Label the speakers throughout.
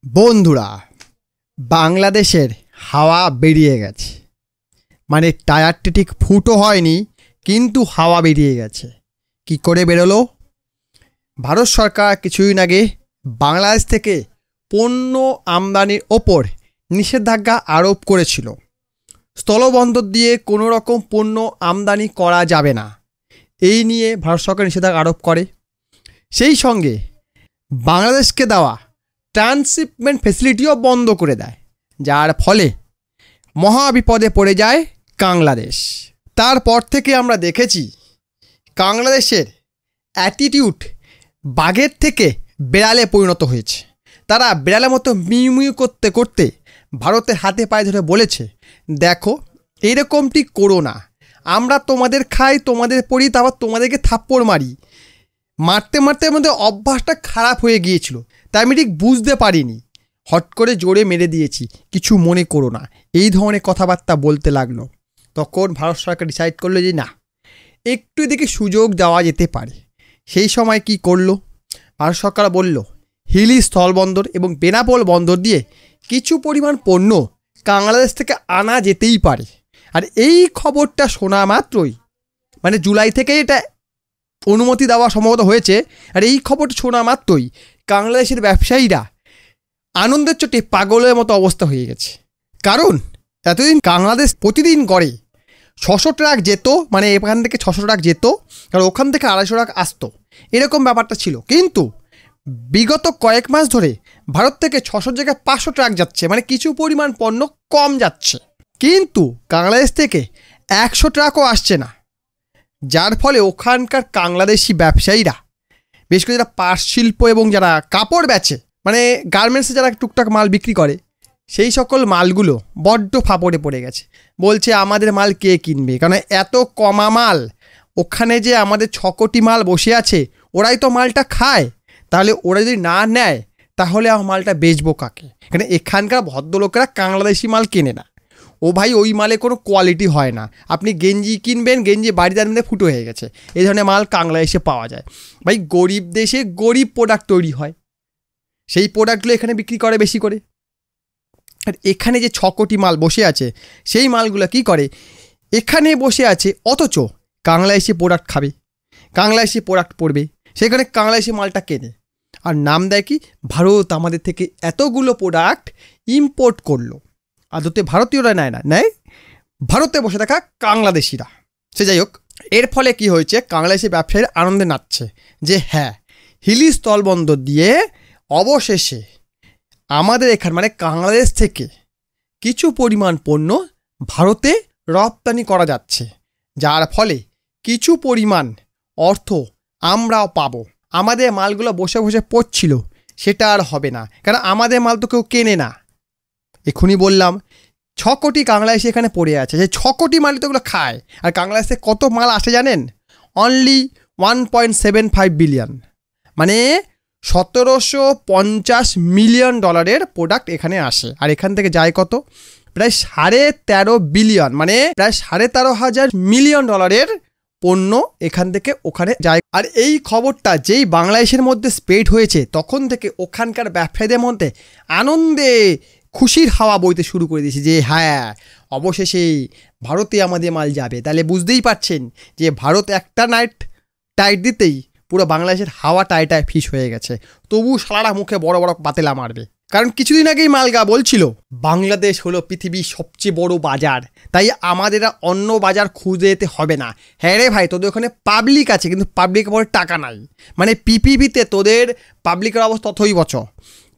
Speaker 1: বন্ধুরা, বাংলাদেশের হাওয়া বেরিয়ে গেছে। মানে টায়ারটি ঠিক ফুটো হয়নি, কিন্তু হাওয়া বেরিয়ে গেছে। কি করে বেরোলো? ভারত সরকার কিছুদিন আগে বাংলাদেশ থেকে পণ্য আমদানির ওপর নিষেধাজ্ঞা আরোপ করেছিল। স্থলবন্দর দিয়ে কোনো রকম পণ্য আমদানি করা যাবে না, এই নিয়ে ভারত সরকার নিষেধাজ্ঞা আরোপ করে। সেই সঙ্গে বাংলাদেশকে দেওয়া ট্রান্সশিপমেন্ট ফেসিলিটিও বন্ধ করে দেয়, যার ফলে মহাবিপদে পড়ে যায় বাংলাদেশ। তারপর থেকে আমরা দেখেছি বাংলাদেশের অ্যাটিটিউড বাঘের থেকে বেড়ালে পরিণত হয়েছে। তারা বেড়ালের মতো মিউ করতে করতে ভারতের হাতে পায়ে ধরে বলেছে, দেখো এরকমটি করো না, আমরা তোমাদের খাই, তোমাদের পড়ি, তারপর তোমাদেরকে থাপ্পড় মারি। মারতে মারতে আমাদের অভ্যাসটা খারাপ হয়ে গিয়েছিল, তাই আমি ঠিক বুঝতে পারিনি, হট করে জোরে মেরে দিয়েছি, কিছু মনে করো না, এই ধরনের কথাবার্তা বলতে লাগলো। তখন ভারত সরকার ডিসাইড করলো যে না, একটু এদিকে সুযোগ দেওয়া যেতে পারে। সেই সময় কি করলো ভারত সরকার? বলল হিলি স্থলবন্দর এবং বেনাপোল বন্দর দিয়ে কিছু পরিমাণ পণ্য বাংলাদেশ থেকে আনা যেতেই পারে। আর এই খবরটা শোনা মাত্রই, মানে জুলাই থেকে এটা অনুমতি দেওয়া সম্ভবত হয়েছে, আর এই খবরটা শোনা মাত্রই বাংলাদেশের ব্যবসায়ীরা আনন্দের চোটে পাগলের মতো অবস্থা হয়ে গেছে। কারণ এতদিন বাংলাদেশ প্রতিদিন গড়ে 600 ট্রাক যেত, মানে এখান থেকে 600 ট্রাক যেত, কারণ ওখান থেকে 250 ট্রাক আসতো, এরকম ব্যাপারটা ছিল। কিন্তু বিগত কয়েক মাস ধরে ভারত থেকে 600 জায়গায় 500 ট্রাক যাচ্ছে, মানে কিছু পরিমাণ পণ্য কম যাচ্ছে, কিন্তু বাংলাদেশ থেকে 100 ট্রাকও আসছে না। যার ফলে ওখানকার বাংলাদেশি ব্যবসায়ীরা, বিশেষ করে যারা পাট শিল্প এবং যারা কাপড় বেচে, মানে গার্মেন্টসে যারা টুকটাক মাল বিক্রি করে, সেই সকল মালগুলো বড্ড ফাপড়ে পড়ে গেছে। বলছে আমাদের মাল কে কিনবে, কারণ এত কমা মাল, ওখানে যে আমাদের 6 কোটি মাল বসে আছে, ওরাই তো মালটা খায়, তাহলে ওরা যদি না নেয় তাহলে আমার মালটা বেচবো কাকে? কারণ এখানকার ভদ্রলোকেরা বাংলাদেশি মাল কেনে না। ও ভাই, ওই মালে কোনো কোয়ালিটি হয় না। আপনি গেঞ্জি কিনবেন, গেঞ্জি বাড়িতে আনতে ফুটো হয়ে গেছে, এই ধরনের মাল বাংলাদেশে পাওয়া যায়। ভাই, গরিব দেশে গরিব প্রোডাক্ট তৈরি হয়, সেই প্রোডাক্টগুলো এখানে বিক্রি করে বেশি করে। আর এখানে যে 6 কোটি মাল বসে আছে, সেই মালগুলো কি করে, এখানে বসে আছে, অথচ বাংলাদেশি প্রোডাক্ট খাবে, বাংলাদেশি প্রোডাক্ট পড়বে, সেখানে বাংলাদেশি মালটা কেনে। আর নাম দেয় কি, ভারত আমাদের থেকে এতগুলো প্রোডাক্ট ইম্পোর্ট করলো। আদতে ভারতীয়রা নেয় না, নেয় ভারতে বসে থাকা বাংলাদেশিরা। সে যাই হোক, এর ফলে কি হয়েছে, বাংলাদেশি ব্যবসায়ীরা আনন্দে নাচছে যে হ্যাঁ, হিলি স্থলবন্দর দিয়ে অবশেষে আমাদের এখানে, মানে বাংলাদেশ থেকে কিছু পরিমাণ পণ্য ভারতে রপ্তানি করা যাচ্ছে, যার ফলে কিছু পরিমাণ অর্থ আমরাও পাবো। আমাদের মালগুলো বসে বসে পড়ছিল, সেটা আর হবে না, কারণ আমাদের মাল তো কেউ কেনে না। এখনই বললাম 6 কোটি বাংলাদেশি এখানে পড়ে আছে, সেই 6 কোটি মালই তো ওগুলো খায়। আর বাংলাদেশে কত মাল আসে জানেন? অনলি 1.75 বিলিয়ন, মানে $1750 মিলিয়ন প্রোডাক্ট এখানে আসে। আর এখান থেকে যায় কত? প্রায় 13.5 বিলিয়ন, মানে প্রায় 13,500 মিলিয়ন ডলারের পণ্য এখান থেকে ওখানে যায়। আর এই খবরটা যেই বাংলাদেশের মধ্যে স্প্রেড হয়েছে, তখন থেকে ওখানকার ব্যবসায়ীদের মধ্যে আনন্দে খুশির হাওয়া বইতে শুরু করে দিয়েছে যে হ্যাঁ, অবশেষে ভারতে আমাদের মাল যাবে। তাহলে বুঝতেই পারছেন যে ভারত একটা নাইট টাইট দিতেই পুরো বাংলাদেশের হাওয়া টাইটায় ফিস হয়ে গেছে। তবু শালারা মুখে বড় বড় পাতেলা মারবে, কারণ কিছুদিন আগেই মালগা বলছিল বাংলাদেশ হলো পৃথিবীর সবচেয়ে বড় বাজার, তাই আমাদের অন্য বাজার খুঁজে যেতে হবে না। হ্যাঁ রে ভাই, তোদের ওখানে পাবলিক আছে, কিন্তু পাবলিকের পরে টাকা নাই। মানে পিপিপিতে তোদের পাবলিকের অবস্থা তথই বচ।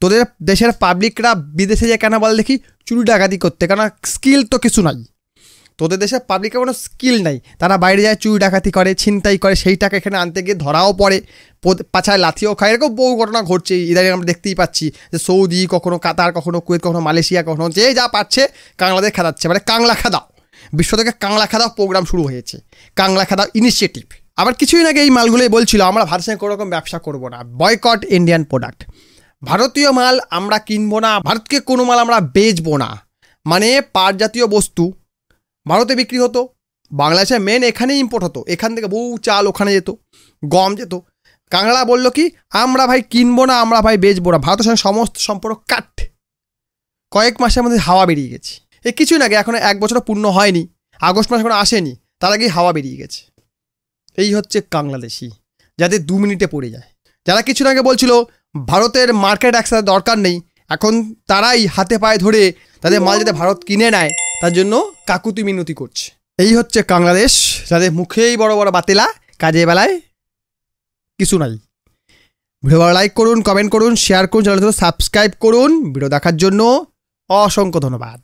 Speaker 1: তোদের দেশের পাবলিকরা বিদেশে যায় কেন বল দেখি? চুরি ডাকাতি করতে, কেন স্কিল তো কিছু নাই। তোদের দেশের পাবলিকের কোনো স্কিল নাই, তারা বাইরে যায় চুরি ডাকাতি করে, ছিনতাই করে, সেই টাকা এখানে আনতে গিয়ে ধরাও পড়ে, পাছায় লাথিও খায়। এরকম বহু ঘটনা ঘটছে ইদানিং, আমরা দেখতেই পাচ্ছি যে সৌদি, কখনো কাতার, কখনো কুয়েত, কখনো মালয়েশিয়া, কখনো যে যা পাচ্ছে বাংলাদেশ খাদাচ্ছে। মানে কাংলা খাদাও, বিশ্ব থেকে কাংলা খাদাও প্রোগ্রাম শুরু হয়েছে, কাংলা খাদাও ইনিশিয়েটিভ। আবার কিছুদিন আগে এই মালগুলোই বলছিল আমরা ভারতের সঙ্গে কোনো রকম ব্যবসা করবো না, বয়কট ইন্ডিয়ান প্রোডাক্ট, ভারতীয় মাল আমরা কিনবো না, ভারতকে কোনো মাল আমরা বেচবো না। মানে পাট জাতীয় বস্তু ভারতে বিক্রি হতো, বাংলাদেশের মেন এখানেই ইম্পোর্ট হতো, এখান থেকে বহু চাল ওখানে যেত, গম যেত, কাংড়া বলল কি, আমরা ভাই কিনবো না, আমরা ভাই বেচবো না, ভারতের সঙ্গে সমস্ত সম্পর্ক কাট। কয়েক মাসের মধ্যে হাওয়া বেরিয়ে গেছে। কিছুই না, এখনো 1 বছরও পূর্ণ হয়নি, আগস্ট মাস এখনো আসেনি, তার আগেই হাওয়া বেরিয়ে গেছে। এই হচ্ছে বাংলাদেশি, যাদের 2 মিনিটে পড়ে যায়। যারা কিছুদিন আগে বলছিল ভারতের মার্কেট অ্যাক্সেস দরকার নেই, এখন তারাই হাতে পায়ে ধরে তাদের মাল যাতে ভারত কিনে নেয় তার জন্য কাকুতি মিনতি করছে। এই হচ্ছে বাংলাদেশ, যাদের মুখেই বড় বড় বাতেলা, কাজে বেলায় কিছু নাই। ভিডিও ভালো লাইক করুন, কমেন্ট করুন, শেয়ার করুন, চ্যানেলটি সাবস্ক্রাইব করুন। ভিডিও দেখার জন্য অসংখ্য ধন্যবাদ।